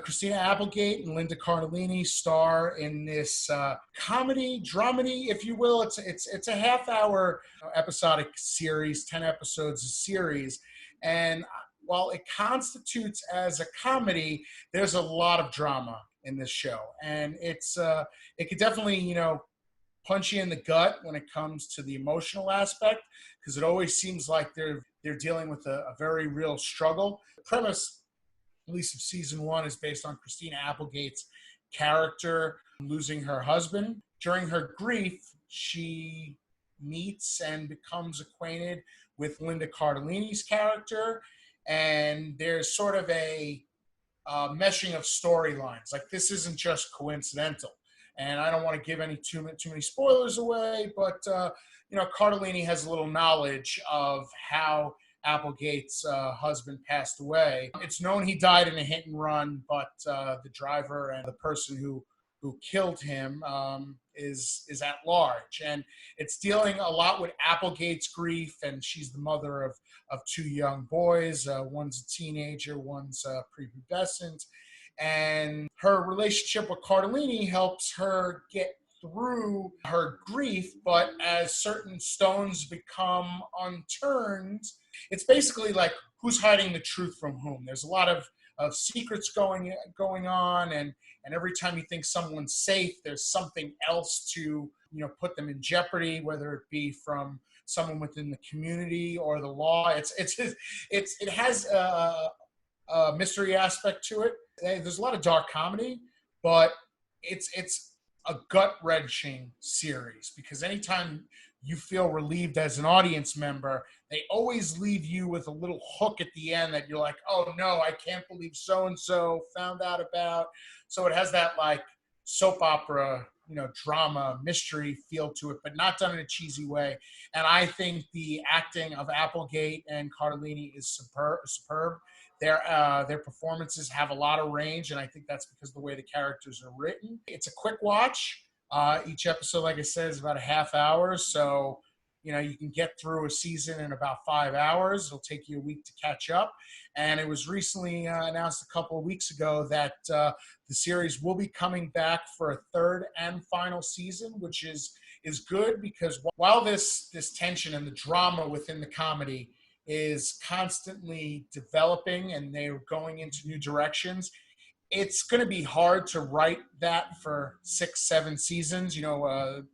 Christina Applegate and Linda Cardellini star in this comedy, dramedy, if you will. It's a half-hour episodic series, 10 episodes a series. And while it constitutes as a comedy, there's a lot of drama in this show. And it could definitely, punch you in the gut when it comes to the emotional aspect, because it always seems like they're dealing with a very real struggle. The premise, at least of season 1, is based on Christina Applegate's character losing her husband. During her grief, she meets and becomes acquainted with Linda Cardellini's character, and there's sort of a meshing of storylines. Like, this isn't just coincidental. And I don't want to give any too many spoilers away, but Cardellini has a little knowledge of how Applegate's husband passed away. It's known he died in a hit and run, but the driver and the person who killed him is at large. And it's dealing a lot with Applegate's grief, and she's the mother of 2 young boys. One's a teenager, one's prepubescent. And her relationship with Cardellini helps her get through her grief, but as certain stones become unturned, it's basically like, who's hiding the truth from whom? There's a lot of secrets going on, and every time you think someone's safe, there's something else to put them in jeopardy, whether it be from someone within the community or the law. It has a mystery aspect to it. There's a lot of dark comedy, but it's a gut-wrenching series, because anytime you feel relieved as an audience member, they always leave you with a little hook at the end that you're like, oh no, I can't believe so-and-so found out about. So it has that like soap opera, drama, mystery feel to it, but not done in a cheesy way. And I think the acting of Applegate and Cardellini is superb. Their performances have a lot of range, and I think that's because of the way the characters are written. It's a quick watch. Each episode, like I said, is about a half hour, so you can get through a season in about 5 hours. It'll take you a week to catch up. And it was recently announced a couple of weeks ago that the series will be coming back for a 3rd and final season, which is good, because while this tension and the drama within the comedy is constantly developing and they're going into new directions, it's going to be hard to write that for 6-7 seasons, the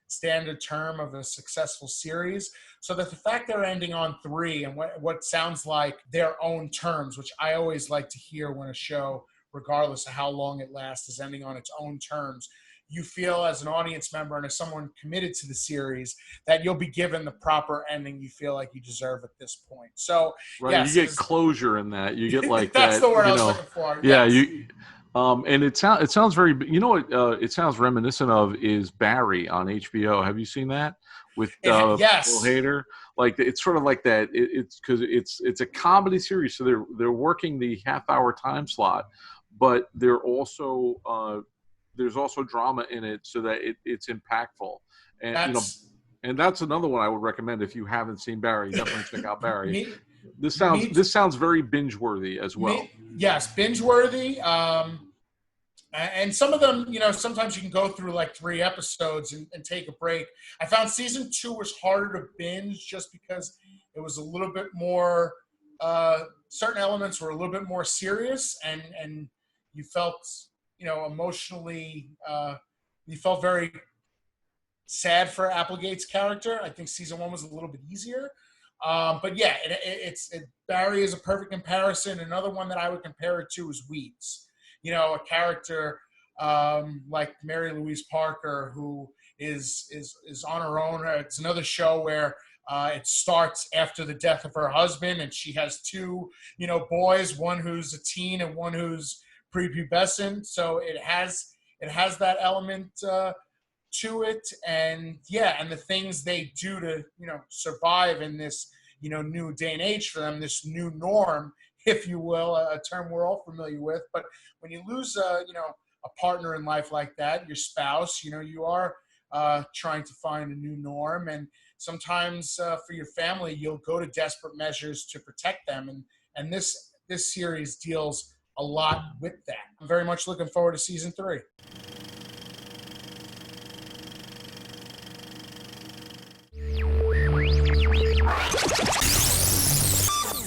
standard term of a successful series. So that the fact they're ending on 3 and what sounds like their own terms, which I always like to hear when a show, regardless of how long it lasts, is ending on its own terms, you feel as an audience member and as someone committed to the series that you'll be given the proper ending you feel like you deserve at this point. So, right, yes, you get closure in that. You get like that's that, the word I was looking for. Yeah, yes. And it sounds very. What it sounds reminiscent of is Barry on HBO. Have you seen that with yes. Bill Hader? Like, it's sort of like that. It's because it's a comedy series, so they're working the half-hour time slot, but they're also there's also drama in it, so that it's impactful. And and that's another one I would recommend if you haven't seen Barry. Definitely check out Barry. This sounds very binge-worthy as well. Yes, binge-worthy. And some of them, sometimes you can go through like 3 episodes and take a break. I found season 2 was harder to binge just because it was a little bit more, certain elements were a little bit more serious, and you felt, emotionally, you felt very sad for Applegate's character. I think season 1 was a little bit easier. But yeah, Barry is a perfect comparison. Another one that I would compare it to is Weeds. A character like Mary Louise Parker, who is on her own. It's another show where it starts after the death of her husband, and she has 2, boys, one who's a teen and one who's prepubescent. So it has that element to it, and the things they do to survive in this new day and age for them, this new norm, if you will, a term we're all familiar with. But when you lose a partner in life like that, your spouse, you are trying to find a new norm, and sometimes for your family you'll go to desperate measures to protect them, and this series deals a lot with that. I'm very much looking forward to season 3.